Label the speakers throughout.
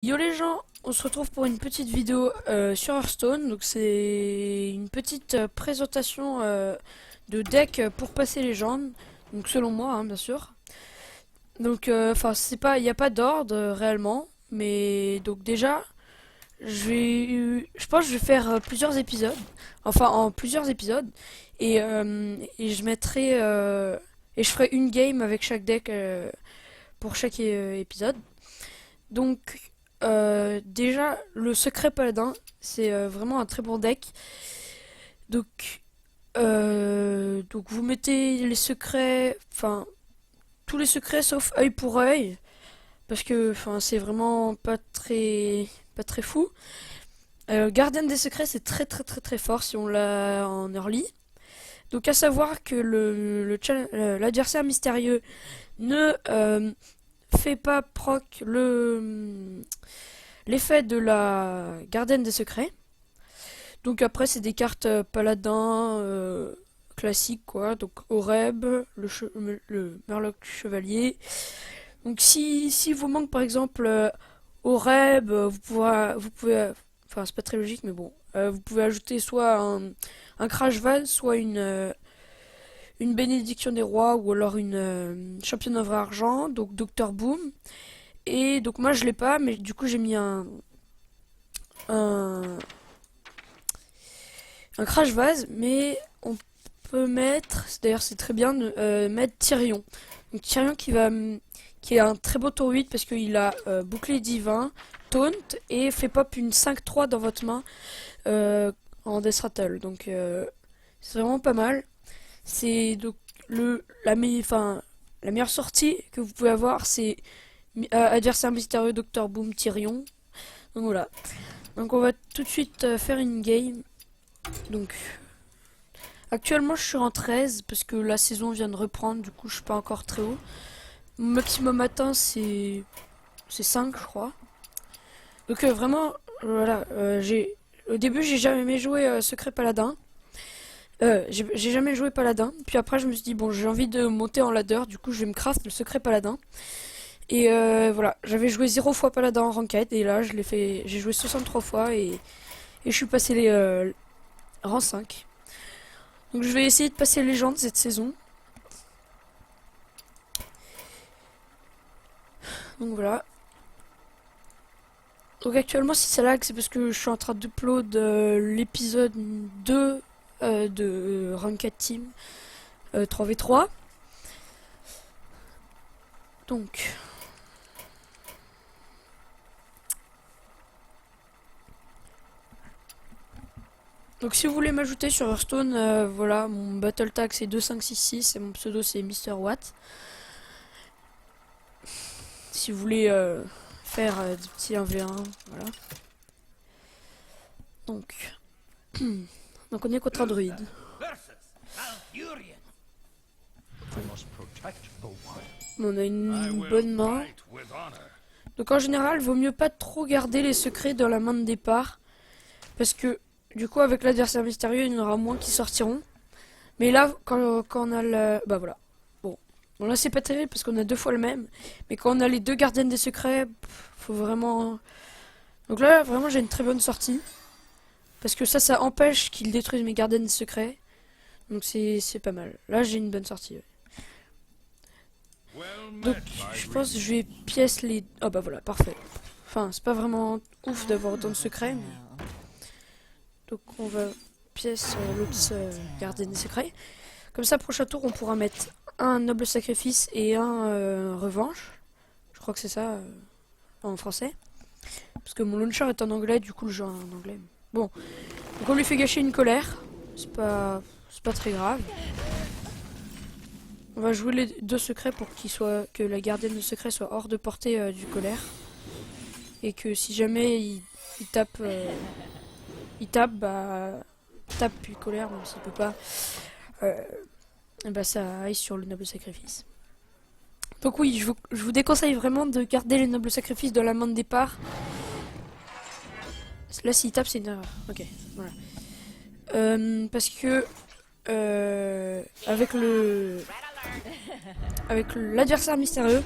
Speaker 1: Yo les gens, on se retrouve pour une petite vidéo sur Hearthstone. Donc c'est une petite présentation de deck pour passer légende. Donc selon moi, hein, bien sûr. Donc enfin c'est pas, il n'y a pas d'ordre réellement, mais donc déjà je pense que je vais faire plusieurs épisodes, enfin en plusieurs épisodes, et je mettrai et je ferai une game avec chaque deck pour chaque épisode. Donc déjà, le secret paladin, c'est vraiment un très bon deck. Donc vous mettez les secrets, enfin tous les secrets sauf œil pour œil, parce que enfin c'est vraiment pas très fou. Gardien des secrets, c'est très fort si on l'a en early. Donc à savoir que l'adversaire mystérieux ne fait pas proc l'effet de la gardienne des secrets. Donc après c'est des cartes paladins classiques quoi. Donc Oreb, le Murloc chevalier. Donc si vous manque par exemple Oreb, enfin c'est pas très logique mais bon. Vous pouvez ajouter soit un Crash Vase, soit une bénédiction des rois ou alors une championne en vrai argent, donc Docteur Boom. Et donc moi je l'ai pas, mais du coup j'ai mis un, un Crash Vase, mais on peut mettre, d'ailleurs c'est très bien, mettre Tyrion. Donc Tyrion qui est un très beau tour 8 parce qu'il a bouclier divin, taunt et fait pop une 5-3 dans votre main en Death Rattle. Donc c'est vraiment pas mal. C'est donc la meilleure sortie que vous pouvez avoir, c'est adversaire mystérieux Docteur Boom Tyrion. Donc voilà. Donc on va tout de suite faire une game. Donc actuellement je suis en 13 parce que la saison vient de reprendre, du coup je suis pas encore très haut. Mon maximum atteint c'est 5 je crois. Donc vraiment voilà, j'ai au début j'ai jamais joué Secret Paladin. J'ai jamais joué Paladin. Puis après je me suis dit bon j'ai envie de monter en ladder, du coup je vais me craft le Secret Paladin. Et voilà, j'avais joué 0 fois Paladin en ranked et là j'ai joué 63 fois et je suis passé les rang 5. Donc je vais essayer de passer légende cette saison. Donc voilà. Donc actuellement si ça lag c'est parce que je suis en train d'upload l'épisode 2 de Ranked Team 3v3. Donc si vous voulez m'ajouter sur Hearthstone, voilà, mon battle tag c'est 2566 et mon pseudo c'est Mister Watt. Si vous voulez faire des petits 1v1, voilà. Donc, donc on est contre un druide. On a une bonne main. Donc en général, vaut mieux pas trop garder les secrets dans la main de départ. Parce que du coup, avec l'adversaire mystérieux, il y en aura moins qui sortiront. Mais là, quand on a le... Bah voilà. Bon là c'est pas terrible parce qu'on a deux fois le même. Mais quand on a les deux gardiennes des secrets, faut vraiment... Donc là, vraiment, j'ai une très bonne sortie. Parce que ça empêche qu'ils détruisent mes gardiennes des secrets. Donc c'est pas mal. Là, j'ai une bonne sortie. Ouais. Donc je pense que je vais pièce les... Oh bah voilà, parfait. Enfin, c'est pas vraiment ouf d'avoir autant de secrets. Mais... Donc on va pièce l'autre gardienne des secrets. Comme ça, prochain tour, on pourra mettre un noble sacrifice et un revanche. Je crois que c'est ça en français. Parce que mon launcher est en anglais, du coup le jeu est en anglais. Bon, donc on lui fait gâcher une colère. C'est pas très grave. On va jouer les deux secrets pour que la gardienne de secret soit hors de portée du colère. Et que si jamais il tape, tape puis colère, même s'il peut pas, bah ça aille sur le noble sacrifice. Donc oui, je vous déconseille vraiment de garder les nobles sacrifices dans la main de départ. Là, s'il tape, c'est une erreur. Ok, voilà. Parce que avec l'adversaire mystérieux,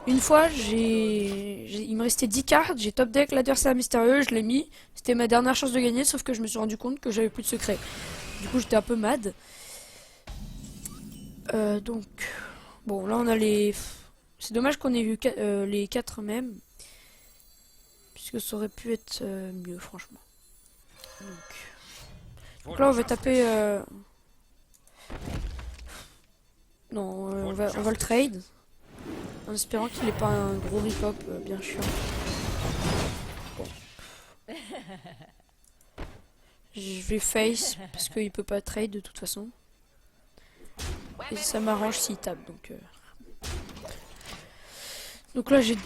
Speaker 1: Une fois, il me restait 10 cartes, j'ai top deck l'adversaire mystérieux, je l'ai mis. C'était ma dernière chance de gagner, sauf que je me suis rendu compte que j'avais plus de secret. Du coup, j'étais un peu mad. Donc, bon, là on a les... C'est dommage qu'on ait eu les 4 mêmes. Puisque ça aurait pu être mieux, franchement. Donc là, on va taper... Non, on va le trade. En espérant qu'il n'ait pas un gros rip-hop bien chiant. Bon. Je vais face, parce qu'il peut pas trade de toute façon. Et ça m'arrange s'il tape, donc là, j'ai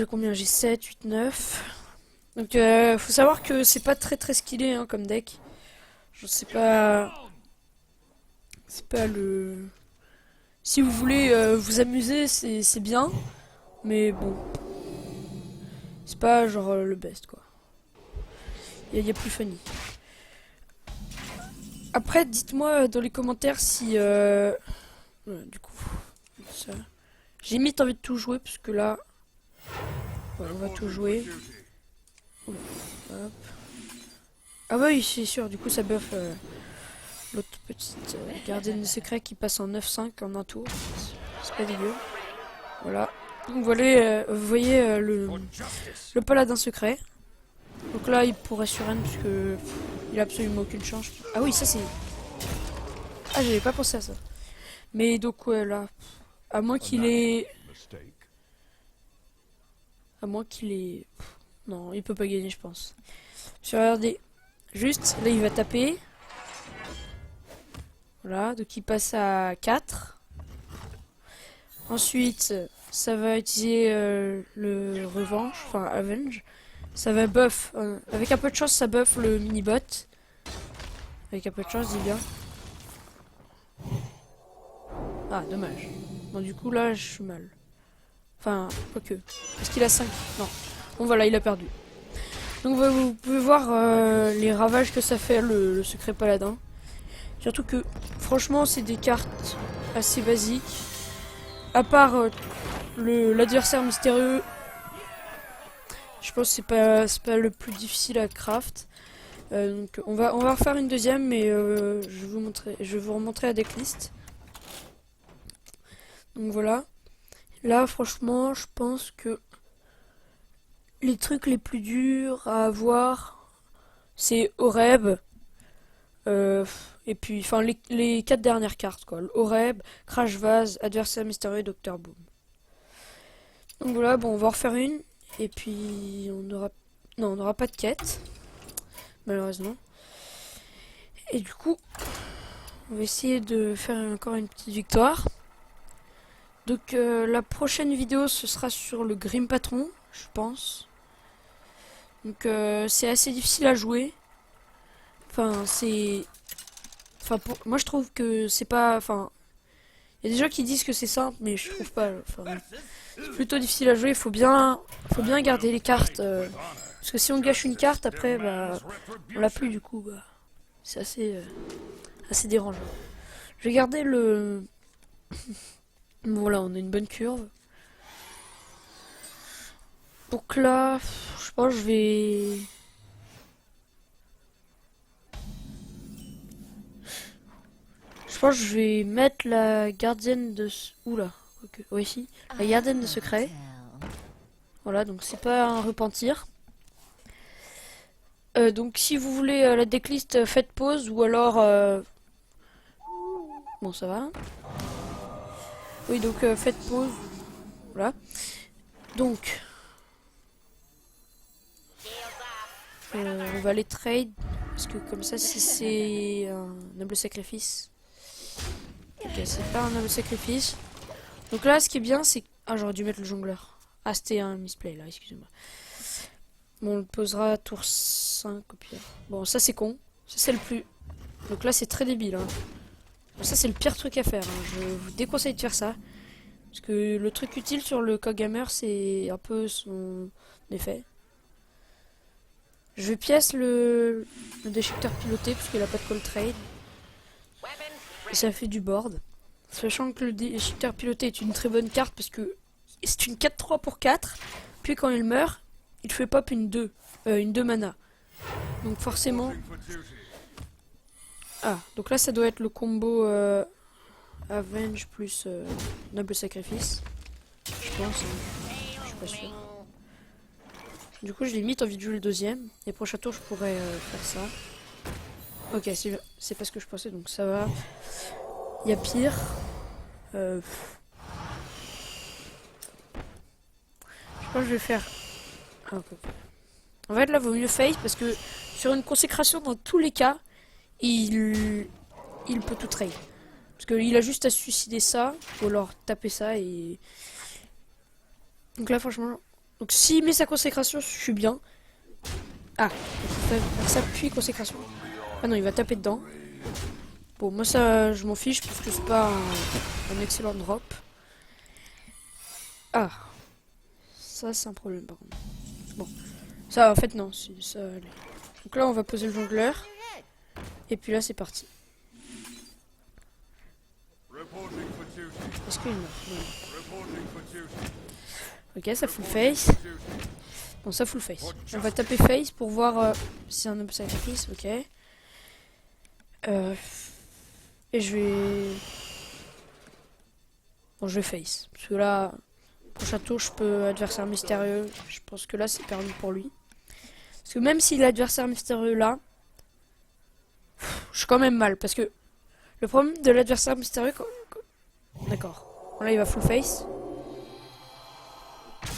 Speaker 1: combien? J'ai 7, 8, 9. Donc faut savoir que c'est pas très skillé hein, comme deck. Je sais pas... C'est pas le... Si vous voulez vous amuser, c'est bien. Mais bon... C'est pas genre le best quoi. Il y a plus funny. Après, dites-moi dans les commentaires si... du coup... Ça... J'ai limite envie de tout jouer, parce que là... Ouais, on va tout jouer. Hop. Ah bah oui, c'est sûr, du coup ça buff l'autre petite gardienne de secret qui passe en 9-5 en un tour. C'est pas dégueu. Voilà. Donc voilà, vous voyez le paladin secret. Donc là il pourrait surrender parce que il a absolument aucune chance. Ah oui, ça c'est... Ah j'avais pas pensé à ça. Mais donc ouais là, à moins qu'il ait... Non, il peut pas gagner je pense. Regardez. Juste, là il va taper. Voilà, donc il passe à 4. Ensuite, ça va utiliser le revanche, enfin avenge. Ça va buff, avec un peu de chance ça buff le mini-bot. Avec un peu de chance, dis bien. Ah, dommage. Bon, du coup là je suis mal. Enfin, quoique. Est-ce qu'il a 5? Non. Bon voilà, il a perdu. Donc vous pouvez voir les ravages que ça fait le secret paladin. Surtout que franchement c'est des cartes assez basiques. À part l'adversaire mystérieux. Je pense que c'est pas le plus difficile à craft. Donc on va refaire une deuxième mais je vais vous remontrer la decklist. Donc voilà. Là franchement je pense que les trucs les plus durs à avoir, c'est Oreb. Et puis, enfin, les 4 dernières cartes, quoi. Oreb, Crash Vase, Adversaire Mystérieux et Dr Boom. Donc voilà, bon, on va en refaire une. Et puis, on aura... Non, on n'aura pas de quête. Malheureusement. Et du coup, on va essayer de faire encore une petite victoire. Donc, la prochaine vidéo, ce sera sur le Grim Patron, je pense. Donc, c'est assez difficile à jouer. Enfin, c'est... Enfin, moi je trouve que c'est pas... Enfin, il y a des gens qui disent que c'est simple, mais je trouve pas. Enfin, c'est plutôt difficile à jouer, faut bien garder les cartes. Parce que si on gâche une carte, après, bah, on l'a plus du coup. Bah, c'est assez dérangeant. Je vais garder le... Bon là, on a une bonne curve. Donc là, je pense que je vais... Je pense que je vais mettre la gardienne de... Oula, ok, ouais, si. La gardienne de secret. Voilà, donc c'est pas un repentir. Donc si vous voulez la decklist, faites pause ou alors... Bon, ça va. Oui, donc faites pause. Voilà. Donc... on va les trade. Parce que comme ça, si c'est un noble sacrifice... Ok, c'est pas un noble sacrifice. Donc là, ce qui est bien, c'est... Ah, j'aurais dû mettre le jongleur. Ah, c'était un misplay, là, excusez-moi. Bon, on le posera tour 5 au pire. Bon, ça, c'est con. Ça, c'est le plus... Donc là, c'est très débile. Hein. Bon, ça, c'est le pire truc à faire. Hein. Je vous déconseille de faire ça. Parce que le truc utile sur le Koghammer, c'est un peu son effet. Je pièce le déchiqueteur piloté, parce qu'il a pas de call trade. Et ça fait du board. Sachant que le déchiqueteur piloté est une très bonne carte, parce que c'est une 4-3 pour 4. Puis quand il meurt, il fait pop une 2 mana. Donc forcément... Ah, donc là ça doit être le combo Avenge plus Noble Sacrifice. Je pense, hein. Je suis pas sûr. Du coup je l'ai mis, envie de jouer le deuxième. Et prochain tour je pourrais faire ça. Ok, c'est pas ce que je pensais, donc ça va. Il y a pire. Je pense que je vais faire... Ah, ok. En fait là vaut mieux face parce que sur une consécration dans tous les cas, il peut tout trade. Parce qu'il a juste à suicider ça, ou alors taper ça et... Donc là franchement... Donc s'il met sa consécration, je suis bien. Ah, il faut faire ça puis consécration. Ah non, il va taper dedans. Bon, moi ça, je m'en fiche parce que c'est pas un excellent drop. Ah, ça c'est un problème par contre. Bon, ça en fait non, ça allait. Donc là on va poser le jongleur. Et puis là c'est parti. Est-ce qu'il meurt? Non. Ok, ça full face. Bon, ça full face. On va taper face pour voir si c'est un noble sacrifice. Ok. Et je vais... Bon, je vais face. Parce que là, prochain tour, je peux adversaire mystérieux. Je pense que là, c'est perdu pour lui. Parce que même s'il a adversaire mystérieux là, je suis quand même mal. Parce que le problème de l'adversaire mystérieux... D'accord. Bon, là, il va full face.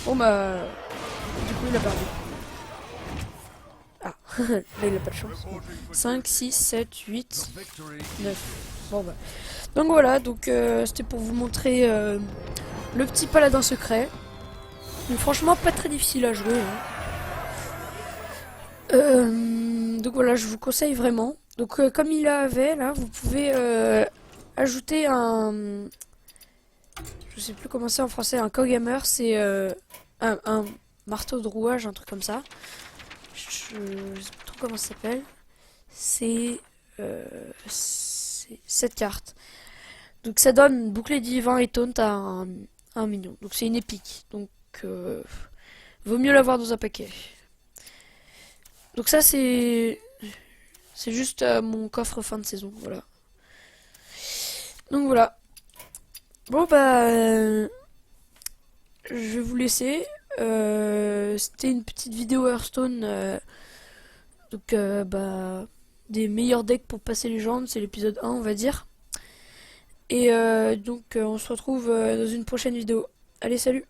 Speaker 1: Bon, bah... Du coup, il a perdu. Ah, là, il a pas de chance. 5, 6, 7, 8, 9. Bon, bah... Donc voilà, donc c'était pour vous montrer le petit paladin secret. Mais franchement pas très difficile à jouer. Hein. Donc voilà, je vous conseille vraiment. Donc comme il avait là, vous pouvez ajouter un... Je sais plus comment c'est en français, un Kogamer, c'est un marteau de rouage, un truc comme ça. Je sais plus trop comment ça s'appelle. C'est cette carte. Donc ça donne bouclier divin et taunt à un minion. Donc c'est une épique. Donc vaut mieux l'avoir dans un paquet. Donc ça c'est juste mon coffre fin de saison. Voilà. Donc voilà. Bon bah je vais vous laisser. C'était une petite vidéo Hearthstone. Donc bah des meilleurs decks pour passer les jambes. C'est l'épisode 1 on va dire. Et donc on se retrouve dans une prochaine vidéo. Allez, salut!